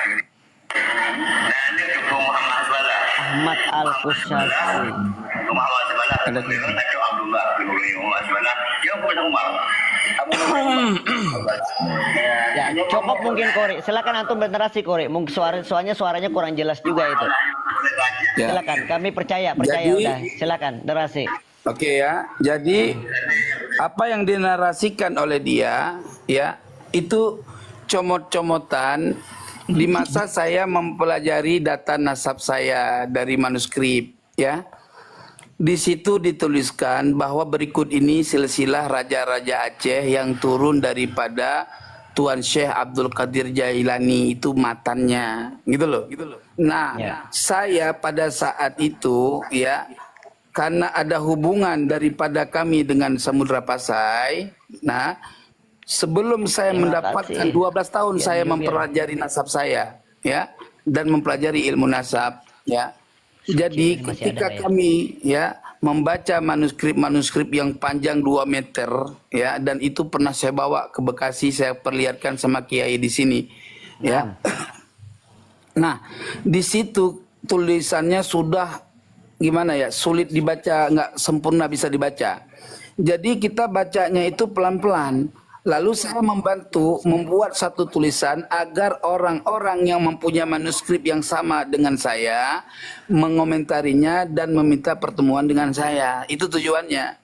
Nanti ke Muhammad Bala. Ahmad Al-Kusyasi. Muhammad Bala. Atau Abdullah bin Muhammad Bala. Yang punya Umar. Ya, cukup mungkin Kori. Silakan antum bernarasi Kori. Mungkin suaranya kurang jelas juga itu. Ya. Silakan, kami percaya Jadi- udah. Silakan, narasi. Oke ya. Jadi apa yang dinarasikan oleh dia ya itu comot-comotan di masa saya mempelajari data nasab saya dari manuskrip ya. Di situ dituliskan bahwa berikut ini silsilah raja-raja Aceh yang turun daripada Tuan Syekh Abdul Qadir Jailani, itu matannya gitu loh. Nah, saya pada saat itu ya, karena ada hubungan daripada kami dengan Samudra Pasai. Nah, sebelum saya mendapatkan 12 tahun saya mempelajari nasab saya ya, dan mempelajari ilmu nasab ya. Jadi ketika kami ya membaca manuskrip yang panjang 2 meter ya, dan itu pernah saya bawa ke Bekasi, saya perlihatkan sama kiai di sini ya. Nah, di situ tulisannya sudah gimana ya, sulit dibaca, nggak sempurna bisa dibaca. Jadi kita bacanya itu pelan-pelan. Lalu saya membantu membuat satu tulisan agar orang-orang yang mempunyai manuskrip yang sama dengan saya mengomentarinya dan meminta pertemuan dengan saya. Itu tujuannya.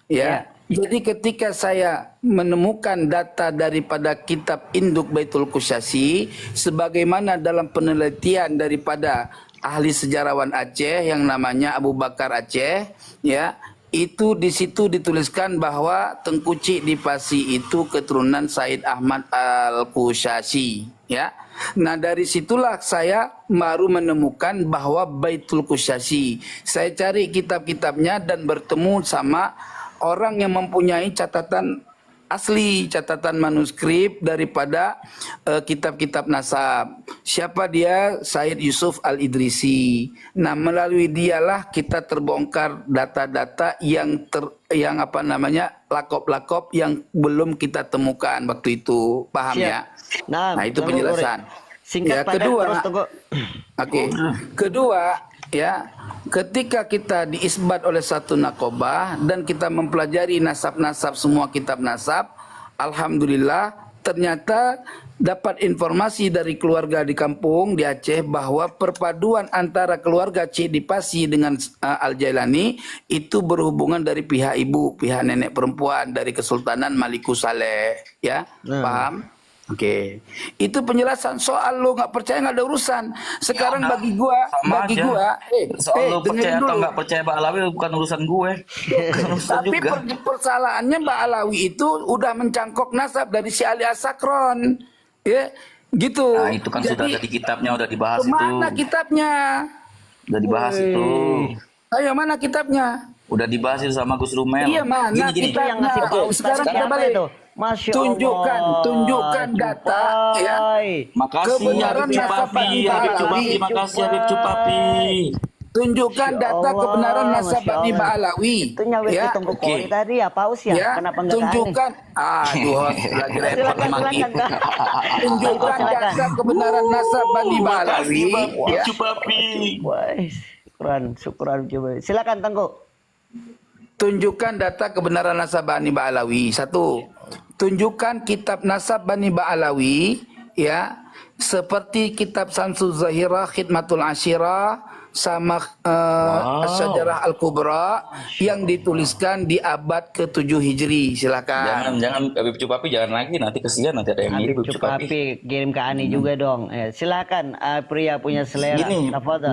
Ya. Jadi ketika saya menemukan data daripada kitab Induk Baitul Qusyasi, sebagaimana dalam penelitian daripada ahli sejarawan Aceh yang namanya Abu Bakar Aceh, ya, itu di situ dituliskan bahwa Tengku Cik Dipasi itu keturunan Said Ahmad Al-Qusyasi, ya. Nah, dari situlah saya baru menemukan bahwa Baitul Qusyasi. Saya cari kitab-kitabnya dan bertemu sama orang yang mempunyai catatan asli, catatan manuskrip daripada kitab-kitab nasab. Siapa dia? Said Yusuf Al-Idrisi. Nah, melalui dialah kita terbongkar data-data yang apa namanya, lakop-lakop yang belum kita temukan waktu itu. Paham ya? Nah, itu penjelasan. Singkat, ya, padat, kedua, terus tunggu. Oke. Kedua, ya, ketika kita diisbat oleh satu nakobah dan kita mempelajari nasab-nasab semua kitab nasab, alhamdulillah ternyata dapat informasi dari keluarga di kampung di Aceh bahwa perpaduan antara keluarga Cik Dipasi dengan Al-Jailani itu berhubungan dari pihak ibu, pihak nenek perempuan dari Kesultanan Malikus Saleh, ya. Paham? Oke, itu penjelasan. Soal lo nggak percaya nggak ada urusan. Sekarang Ya, bagi gua, soal lu percaya dengerin atau dulu. nggak percaya Mbak Alawi bukan urusan gue. Bukan urusan Tapi juga. persalahannya Mbak Alawi itu udah mencangkok nasab dari si Ali Asakron, ya, gitu. Nah, itu kan sudah ada di kitabnya, udah dibahas itu. Mana kitabnya? Udah dibahas itu. Ayo, mana kitabnya? Udah dibahas itu sama Gus Rumel. Iya, mana Gini. Itu yang ngasih Oke, tahu Ustaz sekarang kita siapa balik. itu? Masya Tunjukkan, Allah. tunjukkan data, ya. Makasih Kebenaran Habib nasab Cupapi, Bani Habib Ba'alawi. Cupapi, makasih Habib Cupapi. Tunjukkan Masya data Allah, kebenaran nasab Masya Bani Allah. Ba'alawi. Itu nyawet ya. di Tengku Oke. Kori tadi ya, paus ya? Ya, Kenapa enggak tunjukkan. Aduh, lagi repot Silakan, emang. silakan, Kak. Tunjukkan Silakan. data kebenaran nasab Bani Ba'alawi. Habib Ya. Cupapi. Wah, syukuran coba. Silakan Tengku. Tunjukkan data kebenaran nasab Bani Ba'alawi. Satu, tunjukkan kitab nasab Bani Ba'alawi, ya, seperti kitab Samsul Zahirah, Khidmatul Ashirah, sama Asy-Syajarah Al-Kubra yang dituliskan di abad ke-7 Hijri. Silakan. Jangan Habib Cupapi jangan lagi, nanti kesian nanti ada yang mirip Habib Cupapi. Cupapi kirim ke Ani juga dong. Silakan, pria punya selera. Gini, Tafadhal.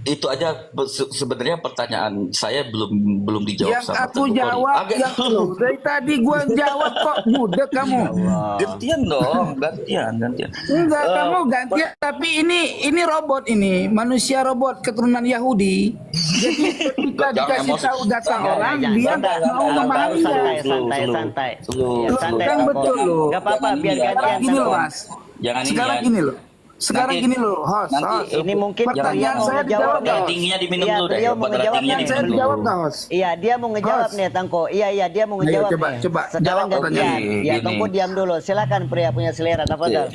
itu aja sebenarnya pertanyaan saya belum dijawab Yang sama aku Tengku Kori. jawab, Agak yang lu. Dari tadi gua jawab kok, budak kamu. gantian dong, gantian. Enggak, kamu gantian. Tapi ini robot ini, manusia robot keturunan Yahudi. Jadi ketika Jangan dikasih emosi. tahu data orang, Jangan, dia jangan, nggak mau jangan, memahaminya. santai. Slow. Ya, santai. Kan Tengku. betul loh. Gak apa-apa, Jangan biar ini, gantian. Sekarang gini loh, Tengku. Mas. Jangan ini Sekarang ya. gini loh. Sekarang Nanti- gini loh, host. nanti- Ini mungkin Pertanyaan Pria saya mau dijawab ngejawab nggak, nih. host? Ratingnya diminum Iya, dulu deh. beliau mau Buat ngejawab ratingnya nih. Saya diminum dijawab dulu. nggak, host? Iya, dia mau ngejawab Host. nih, Tangko. Iya, dia mau ngejawab coba, nih. coba, Sekarang jawab gantian. pertanyaan. Ya, Gini. Tangko diam dulu. Silakan pria punya selera. Tafadhal.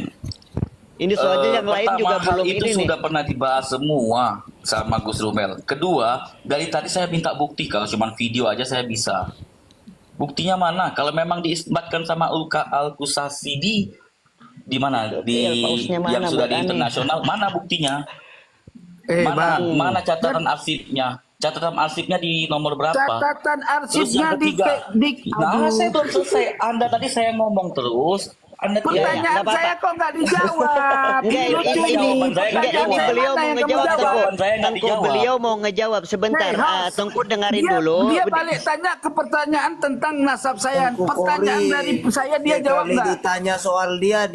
Ini soalnya yang lain Pertama, juga hal belum itu ini nih. sudah pernah dibahas semua sama Gus Rumel. Kedua, dari tadi saya minta bukti, kalau cuma video aja saya bisa. Buktinya mana? Kalau memang diisbatkan sama Al-Qusyasi di mana? Di Pausnya mana, yang sudah Bang di Ani? internasional, mana buktinya? Mana catatan arsipnya? Catatan arsipnya di nomor berapa? Catatan Terus yang arsipnya di ketiga, saya belum selesai. Anda tadi saya ngomong terus. Anda pertanyaan nggak saya kok nggak dijawab. Enggak, ini beliau mau ngejawab Tengku beliau mau ngejawab sebentar. Tengku dengerin dulu. Dia balik tanya ke pertanyaan tentang nasab saya. Pertanyaan dari saya dia jawab Kali nggak? ditanya soal dia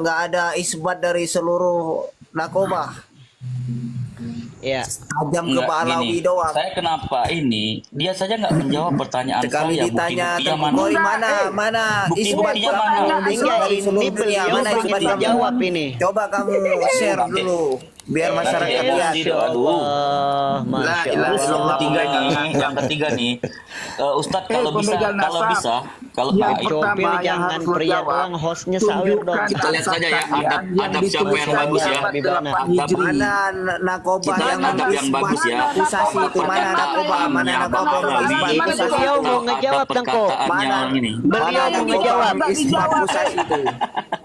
nggak ada isbat dari seluruh narkoba. Ya. Tajam ke Pak Alawi doang. Saya kenapa ini? Dia saja nggak menjawab pertanyaan Sekali saya. ditanya Bukti-buktinya Tengku Kori mana Bukti-buktinya mana? Enggak, ini beliau mau jawab ini. Coba kamu share dulu biar masyarakat lihat. Terus yang ketiga nih, Ustadz kalau bisa kalau Copil jangan pria doang, hostnya sawir dong. kita lihat saja ya adab siapa yang bagus ya. Mana narkoba yang bagus ya. Akusasi itu mana narkoba Ini beliau mau ngejawab Tengku. Beliau mau ngejawab. akusasi itu.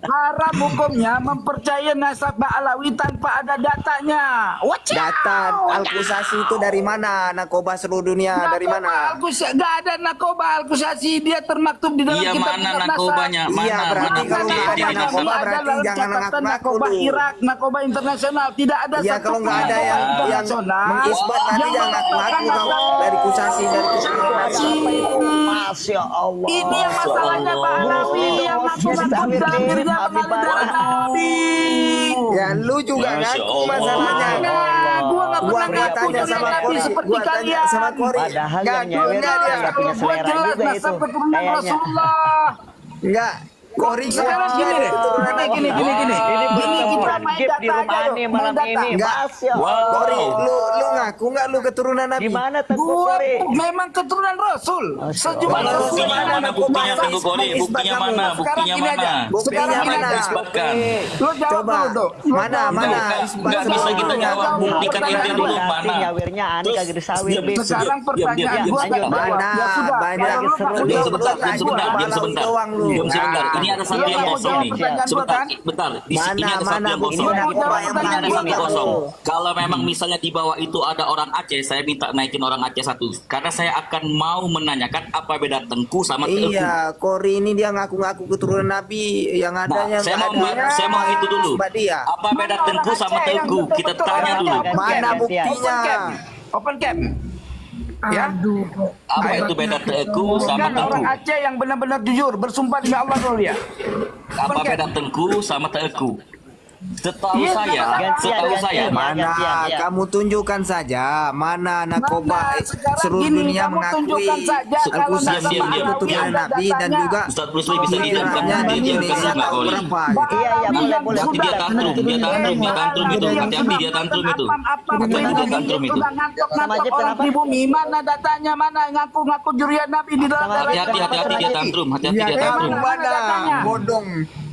Haram hukumnya mempercayai nasab Pak Alawi tanpa ada datanya. Data akusasi itu dari mana? Narkoba seluruh dunia dari mana? Gak ada narkoba akusasi, dia termaktub di dalam Iya, kitab mana nasab. narkobanya? Iya, berarti Mana kalau bukti nggak ada di narkoba nasab? berarti dalam jangan catatan ngaku-ngaku narkoba dulu. Irak, narkoba internasional, tidak ada Ya satu kalau nggak ada yang internasional mengisbat nanti jangan ngaku-ngaku kalau dari akusasi dari Masya Allah. Ini yang masalahnya Pak Alawi yang ngaku-ngaku dapirnya pengadilan Nabi. Ya lu juga Masya ngaku Allah. masalahnya. Gua nggak Gua pernah ngaku tanya jadi sama Nabi Kori, seperti gua tanya kalian. sama Kori. Padahal yang Ngaku nyawer nggak dia? nggak punya Gua selera jelas juga itu. nasab keturunan Kayaknya. Rasulullah. Enggak. Kori Sekarang gini deh, gini. Ini kita main Gip di data rumah aja ini loh, malam main data. ini. Enggak. Masya Allah. Kori, lu ngaku nggak lu keturunan Nabi? Gimana Tengku Gua Kori? memang keturunan Rasul. Sejumlah Mana Rasul buktinya? ada Mana buktinya Tengku Kori? Buktinya mana? Sekarang Buktinya gini aja. mana? Buktinya mana? Isbatkan. Lo jawab Coba. dulu tuh. Lo Mana jawab. mana? Nggak bisa kita jawab. Buktikan ente dulu mana? Nyawirnya aneh kagak disawir. Bis. Sekarang pertanyaan gua lanjut. nggak jawab. Mana? Ya sudah. Banyak Kalau lo nggak seru. jawab Diam sebentar. Doang lu. Diam sebentar. Ini ada satu Lo yang mau kosong jawab nih. pertanyaan gua Sebentar, kan? bentar. Ini Mana, ada satu mana yang bukti kosong. narkoba yang Ini ada benar satu itu? kosong. Kalau memang misalnya di bawah itu ada orang Aceh, saya minta naikin orang Aceh satu. Karena saya akan mau menanyakan apa beda Tengku sama Tengku. Iya, Kori ini dia ngaku-ngaku keturunan Nabi yang adanya. Nah, saya mau itu dulu. Dia. Apa beda Tengku sama Tengku? Kita tanya dulu. Mana buktinya? Open cam. Ya. Apa itu beda Tengku sama Bukan Tengku? orang Aceh yang benar-benar jujur bersumpah demi Allah dulu ya. Apa beda Tengku sama Tengku? Setahu Iya, saya, setahu saya, Mana? ya. Kamu tunjukkan saja mana narkoba Sekarang seluruh gini, dunia kamu mengakui tunjukkan saja kalau akusasi nasab diam. keturunan ada Nabi dan datanya. juga Ustaz Bruce Lee bisa didiamkan kiranya di dia Indonesia nggak tahu Kori. berapa. Iya, iya, boleh. Nanti dia tantrum itu. Hati-hati dia tantrum itu. Sama aja orang kenapa? di bumi mana datanya, mana ngaku-ngaku jurian Nabi di dalam Sama aja. darah. Hati-hati dia tantrum, hati-hati Ya dia tantrum. kamu mana? Bodong.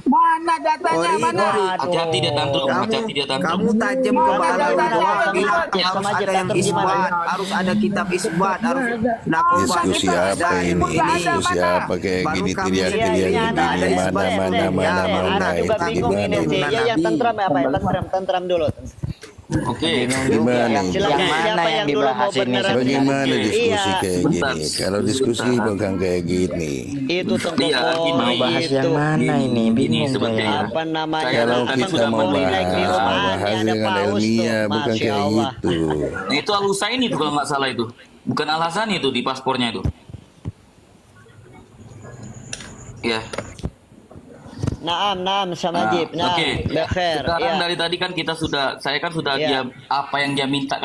Mana datanya, Kori, mana? Kori. Hati-hati dia tantrum, hati-hati dia tantrum. Kamu tajam ke Mana Balawi datanya? doang bilang Sama harus aja ada yang tantrum gimana? isbat, harus ada kitab isbat, harus narkoba. Diskusi apa ini? Diskusi apa kayak Baru gini kamu teriak-teriak Iya, gini? ada Mana isbat, mana Teh. mana Ya, mana Ana juga itu bingung ini gimana? sih. Nabi? Iya, ya tentram apa ya? Tentram dulu. Oke. Gimana ini? Silakan siapa yang dulu mau beneran? Bagaimana diskusi Iya, kayak gini? Kalau diskusi bukan kayak gini. itu Tengku Iya, Kori, mau bahas itu. Ini sebenarnya. Apa namanya? Kalau Saya kita sudah mau Kori naik di rumah, bahas ada dengan paus tuh. ilmiah bukan Masya kayak Allah. gitu. Nah, itu Al-Husain itu kalau nggak salah itu. Bukan Al-Hasan itu di paspornya itu. Ya. Naam sama Jib. Nah, Oke. bekhair. Sekarang Ya. dari tadi kan kita sudah, saya kan sudah Iya. dia apa yang dia minta